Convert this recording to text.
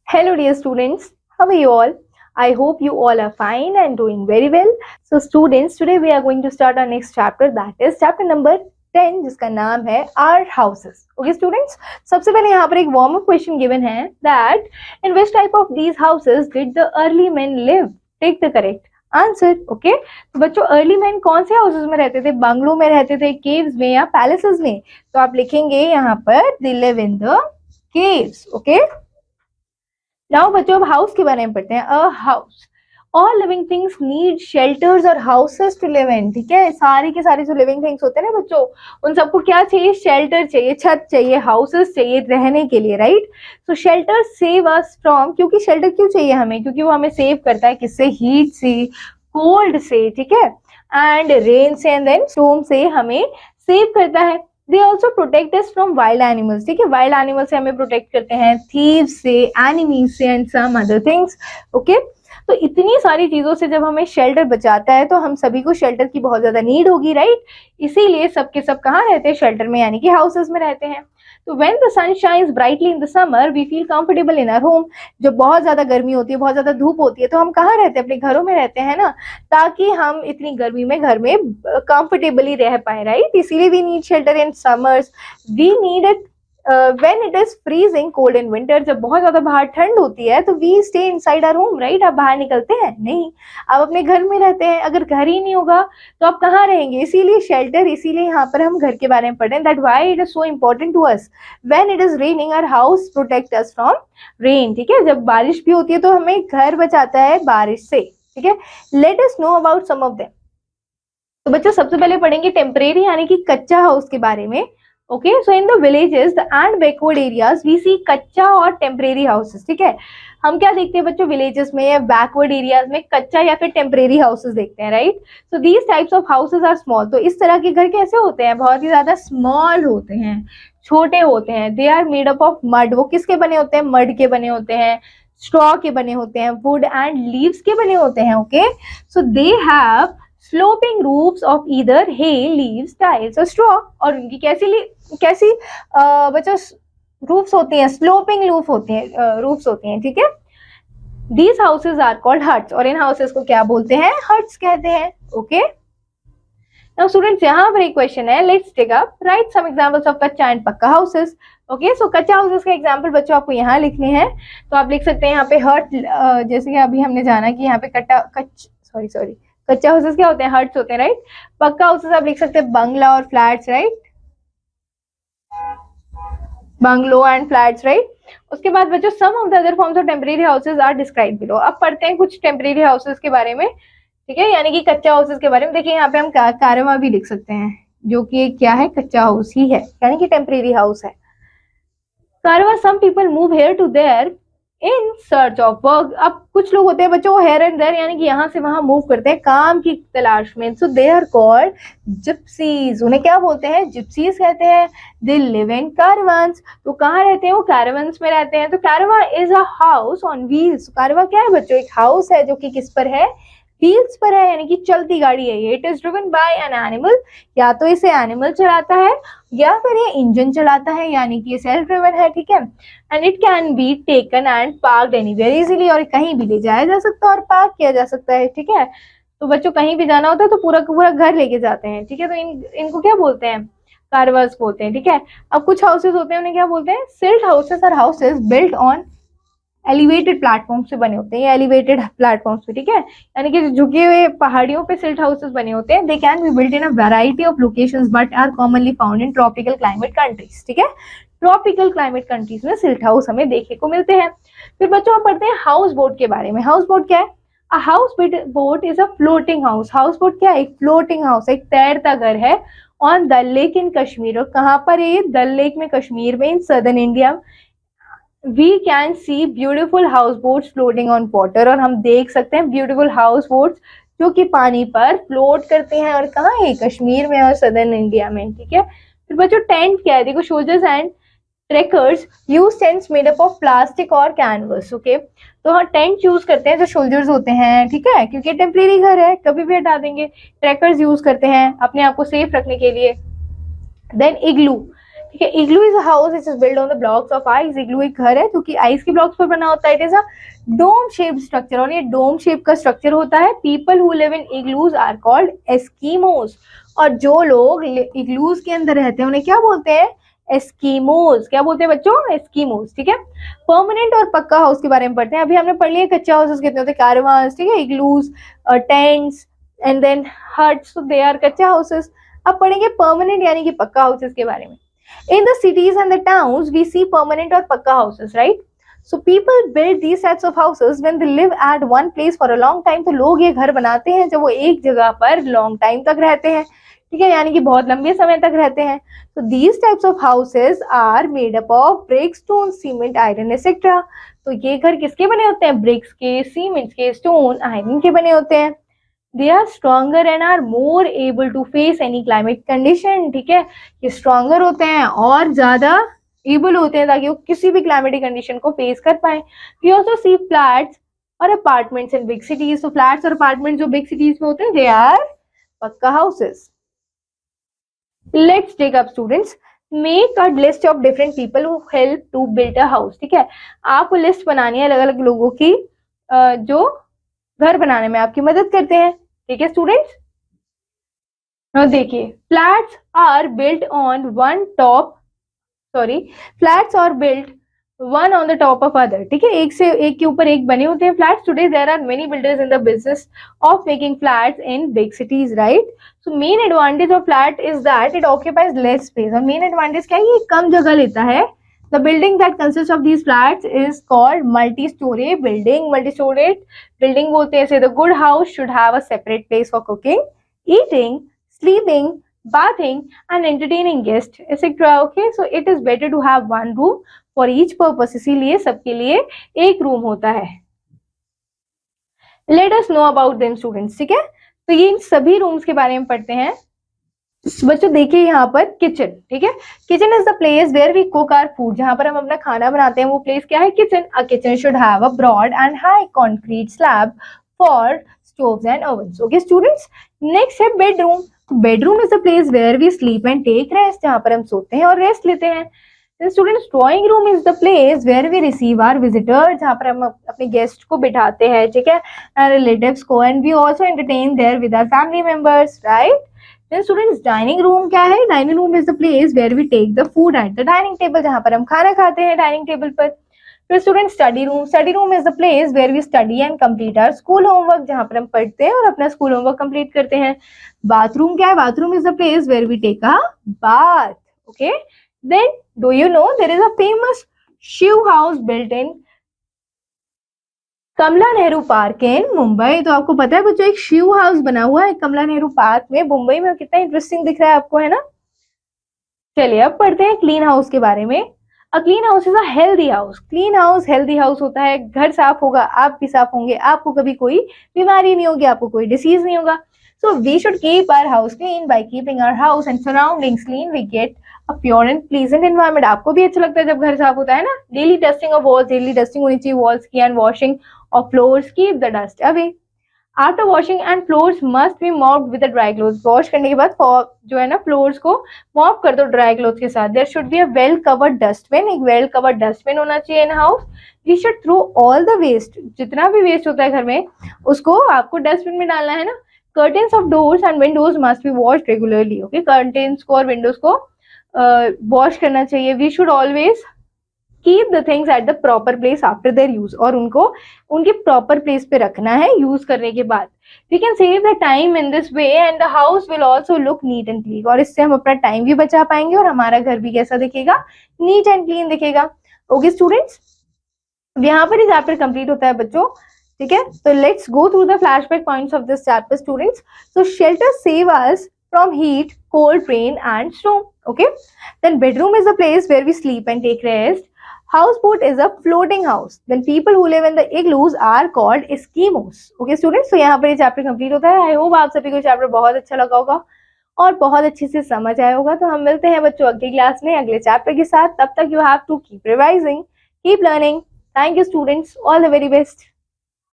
Hello, dear students. How are you all? I hope you all are fine and doing very well. So, students, today we are going to start our next chapter. That is chapter number 10, जिसका नाम है Our Houses. Okay, students. सबसे पहले यहाँ पर एक warm up question given है that in which type of these houses did the early men live? Take the correct answer. Okay, तो बच्चों अर्ली मैन कौन से हाउसेस में रहते थे? बंगलो में रहते थे, केव्स में या पैलेसेस में? तो आप लिखेंगे यहाँ पर दे live in the caves. Okay, now बच्चों अब हाउस के बारे में पढ़ते हैं. A house, all living things need shelters और हाउसेस टू लिव इन. ठीक है, सारी के सारी जो लिविंग थिंग्स होते हैं ना बच्चों, उन सबको क्या चाहिए? शेल्टर चाहिए, छत चाहिए, हाउसेस चाहिए रहने के लिए, right? So shelter save us from, क्योंकि शेल्टर क्यों चाहिए हमें? क्योंकि वो हमें सेव करता है किससे? हीट से, कोल्ड से, ठीक है, एंड रेन से, एंड देन स्टॉर्म से हमें सेव करता है. They also protect us from wild animals. ठीक है, वाइल्ड एनिमल से हमें प्रोटेक्ट करते हैं, थीव्स से, एनिमीज से, and some other things. Okay, तो इतनी सारी चीजों से जब हमें शेल्टर बचाता है तो हम सभी को शेल्टर की बहुत ज्यादा नीड होगी, राइट? इसीलिए सबके सब कहाँ रहते हैं? शेल्टर में, यानी कि हाउसेस में रहते हैं. तो when the sun shines brightly in the summer, we feel comfortable in our home. जब बहुत ज्यादा गर्मी होती है, बहुत ज्यादा धूप होती है, तो हम कहाँ रहते हैं? अपने घरों में रहते हैं ना, ताकि हम इतनी गर्मी में घर में कंफर्टेबली रह पाए, राइट? इसीलिए we need shelter in summers. We need it when it is freezing cold in winter. जब बहुत ज्यादा बाहर ठंड होती है तो we stay inside our home, right? आप बाहर निकलते हैं नहीं, आप अपने घर में रहते हैं. अगर घर ही नहीं होगा तो आप कहाँ रहेंगे? इसीलिए शेल्टर, इसीलिए यहाँ पर हम घर के बारे में पढ़ रहे हैं. That why it is so important to us. When it is raining our house protect us from rain. ठीक है, जब बारिश भी होती है तो हमें घर बचाता है बारिश से. ठीक है, let us know about some of them. तो बच्चों सबसे पहले पढ़ेंगे टेम्परेरी यानी कि कच्चा हाउस के बारे में. Okay, so in the villages and backward areas we see kachcha और टेम्परेरी हाउसेस. ठीक है, हम क्या देखते हैं बच्चों? विलेजेस में या बैकवर्ड एरियाज में कच्चा या फिर टेम्परेरी हाउसेस देखते हैं, right? So these types of houses are small. तो इस तरह के घर कैसे होते हैं? बहुत ही ज्यादा स्मॉल होते हैं, छोटे होते हैं. They are made up of mud. वो किसके बने होते हैं? मड के बने होते हैं, स्ट्रॉ के बने होते हैं, वुड एंड लीव्स के बने होते हैं. Okay, so they have sloping roofs of either hay, leaves, tiles or straw. और उनकी कैसी बच्चों roofs होती हैं? sloping roof होती हैं, roofs होती हैं. ठीक है, these houses are called huts. और इन houses को क्या बोलते हैं? huts कहते हैं. ओके, now students यहाँ पर एक क्वेश्चन है, let's take up, write some examples of कच्चा and पक्का houses. ओके, सो कच्चा हाउसेस का एग्जाम्पल बच्चों आपको यहाँ लिखने हैं. तो आप लिख सकते हैं यहाँ पे हट, जैसे कि अभी हमने जाना कि यहाँ पे कच्चा हाउसेस क्या होते हैं? हट्स होते हैं, राइट? पक्का हाउसेस आप लिख सकते हैं बंगला और flats, right? Bungalow and flats, right? उसके बाद बच्चों some of the other forms of temporary houses are describe below. अब पढ़ते हैं कुछ टेम्परेरी हाउसेस के बारे में. ठीक है, यानी कि कच्चा हाउसेस के बारे में. देखिए यहाँ पे हम कारवा भी लिख सकते हैं, जो कि क्या है? कच्चा हाउस ही है, यानी कि टेम्परेरी हाउस है. Caravan, some people move here to there in search of work. अब कुछ लोग होते हैं बच्चों वो हेयर एंड देयर यानी कि यहाँ से वहां मूव करते हैं काम की तलाश में. So they are called gypsies. उन्हें क्या बोलते हैं? जिप्सीज कहते हैं. They live in caravans. तो कहाँ रहते हैं वो? कारवान्स में रहते हैं. तो कारवा is a house on wheels. कारवा क्या है बच्चों? एक हाउस है जो कि किस पर है? व्हील्स पर है, यानी कि चलती गाड़ी है ये. It is driven by an animal. या तो इसे एनिमल चलाता है या फिर ये इंजन चलाता है, यानी कि ये सेल्फ ड्रिवन है. ठीक है, and it can be taken and parked anywhere easily. और कहीं भी ले जाया जा सकता है और पार्क किया जा सकता है. ठीक है, तो बच्चों कहीं भी जाना होता है तो पूरा का पूरा घर लेके जाते हैं. ठीक है, तो इनको क्या बोलते हैं? कारवास बोलते हैं. ठीक है, अब कुछ हाउसेस होते हैं उन्हें क्या बोलते हैं? Stilt houses are houses built on elevated platform से बने होते हैं, या एलिवेटेड प्लेटफॉर्म्स पे. ठीक है, यानी कि झुके हुए पहाड़ियों पे सिल्ट हाउसेस बने होते हैं. They can be built in a variety of locations but are commonly found in tropical climate countries. ठीक है, ट्रॉपिकल क्लाइमेट कंट्रीज में सिल्ट हाउस हमें देखने को मिलते हैं. फिर बच्चों हम पढ़ते हैं हाउस बोट के बारे में. हाउस बोट क्या है? A house boat is a floating house. House boat क्या है? एक फ्लोटिंग हाउस, एक तैरता घर है. On Dal lake in Kashmir. और कहाँ पर है ये? डल लेक में, कश्मीर में, in southern India. We can see beautiful houseboats floating on water. और हम देख सकते हैं beautiful houseboats जो कि पानी पर फ्लोट करते हैं. और कहाँ है? कश्मीर में और सदर्न इंडिया में. ठीक है, फिर बच्चों टेंट क्या है? देखो, soldiers and trekkers use tents made up of plastic और कैनवस. ओके, तो हाँ टेंट यूज करते हैं जो सोल्जर्स होते हैं. ठीक है, क्योंकि टेम्परेरी घर है, कभी भी हटा देंगे. ट्रेकर्स यूज करते हैं अपने आप को सेफ रखने के लिए. Then igloo. ठीक है। Igloo is a house which is built on the blocks of ice. Igloo एक घर है जो कि आइस के ब्लॉक्स पर बना होता है। It is a dome shaped structure, और ये डोम शेप का स्ट्रक्चर होता है। People who live in igloos are called Eskimos, और जो लोग इग्लूज के अंदर रहते हैं उन्हें क्या बोलते हैं? एस्कीमोस। क्या बोलते हैं बच्चों? एस्कीमोस। ठीक है। परमानेंट और पक्का हाउस के बारे में पढ़ते हैं। अभी हमने पढ़ लिया कच्चा हाउसेस कितने होते हैं, कैरावान्स, ठीक है, igloos, tents and then huts, तो दे आर कच्चा हाउसेस। अब पढ़ेंगे परमानेंट यानी कि पक्का हाउसेस के बारे में। In the cities and the towns, we see permanent or pakka houses, right? So people build these types of houses when they live at one place for a long time. तो लोग ये घर बनाते हैं जब वो एक जगह पर long time तक रहते हैं, ठीक है, यानी कि बहुत लंबे समय तक रहते हैं। So these types of houses are made up of brick, stone, cement, iron, etc. तो ये घर किसके बने होते हैं? ब्रिक्स के, सीमेंट के, स्टोन, आयरन के बने होते हैं। They are stronger and are more able to face any climate condition। ठीक है, ये stronger होते हैं और ज्यादा able होते हैं ताकि वो किसी भी climatic condition को face कर पाए। We also see flats और apartments in big cities। तो flats और apartments जो big cities में होते हैं, they are पक्का houses। Let's take up students। Make a list of different people who help to build a house। ठीक है, आपको लिस्ट बनानी है अलग अलग लोगों की जो घर बनाने में आपकी मदद करते हैं। ठीक है स्टूडेंट्स, देखिए flats are built on one top, flats are built one on the top of other. ठीक है, एक से एक के ऊपर एक बने होते हैं flats. Today there are many builders in the business of making flats in big cities, right? So main advantage of flat is that it occupies less space. और मेन एडवांटेज क्या है? ये कम जगह लेता है। The building that consists of these flats is called multi-story building। Multi-story building बोलते हैं इसे। The good house should have a separate place for cooking, eating, sleeping, bathing, and entertaining guests, etc. Okay, so it is better to have one room for each purpose। इसीलिए सबके लिए एक room होता है। Let us know about them students। ठीक है, तो ये इन सभी रूम्स के बारे में पढ़ते हैं। बच्चों देखिए यहाँ पर किचन, ठीक है, kitchen is the place where we cook our food. जहां पर हम अपना खाना बनाते हैं वो प्लेस क्या है? Kitchen. A kitchen should have a broad and high concrete slab for stoves and ovens. Okay students, next है bedroom. Bedroom is the place where we sleep and take rest. जहां पर हम सोते हैं और रेस्ट लेते हैं। Students, drawing room is the place where we receive our visitor. जहां पर हम अपने गेस्ट को बिठाते हैं, ठीक है, एंड रिलेटिव्स को, and we also entertain there with our family members, right? Then students, dining room क्या है? Dining room is the place where we take the food at the dining table। जहां पर हम खाना खाते हैं डाइनिंग टेबल पर। फिर students, study room। Study room is the place where we study and complete our school homework। जहां पर हम पढ़ते हैं और अपना स्कूल होमवर्क कंप्लीट करते हैं। बाथरूम क्या है? Bathroom is the place where we take a bath। Okay, then do you know there is a famous shoe house built in Kamla Nehru park in Mumbai. तो आपको पता है बच्चों एक शू हाउस बना हुआ है कमला नेहरू पार्क में मुंबई में। कितना इंटरेस्टिंग दिख रहा है आपको, है ना? चलिए अब पढ़ते हैं क्लीन हाउस के बारे में। A clean house is a healthy house. Clean house healthy house होता है। घर साफ होगा, आप भी साफ होंगे, आपको कभी कोई बीमारी नहीं होगी, आपको कोई डिसीज नहीं होगा। So we should keep our house clean. By keeping our house and surroundings clean we get a pure and pleasant environment. आपको भी अच्छा लगता है जब घर साफ होता है ना? Daily dusting of walls, daily dusting होनी चाहिए वॉल्स की, and washing of floors keep the dust away। After washing and floors must be mopped with the dry clothes। Wash करने के बाद जो है ना फ्लोर्स को मॉप कर दो ड्राई क्लॉथ के साथ। There should be a well covered dustbin। एक well covered dustbin होना चाहिए in house. We should throw all the waste। जितना भी वेस्ट होता है घर में उसको आपको डस्टबिन में डालना है ना। Curtains of doors and windows must be washed regularly। Okay, curtains को और विंडोज को वॉश करना चाहिए। We should always keep the things at the proper place after their use। और उनको उनके प्रॉपर प्लेस पे रखना है यूज करने के बाद। We can save the time in this way and the house will also look neat and clean। और इससे हम अपना टाइम भी बचा पाएंगे और हमारा घर भी कैसा दिखेगा? नीट एंड क्लीन दिखेगा। ओके स्टूडेंट्स, यहाँ पर ये चैप्टर कंप्लीट होता है बच्चों। ठीक है, तो let's go through the flashback points of this chapter students. So shelter save us from heat, cold, rain and storm। Okay, then bedroom is the place where we sleep and take rest। Houseboat is a floating house। Then people who live in the igloos are called Eskimos। Okay students, तो यहाँ पर ये chapter complete होता है। I hope आप सभी को chapter बहुत अच्छा लगा होगा और बहुत अच्छे से समझ आया होगा। तो हम मिलते हैं बच्चों अगली क्लास में अगले चैप्टर के साथ। तब तक you have to keep revising, keep learning. Thank you students, all the very best.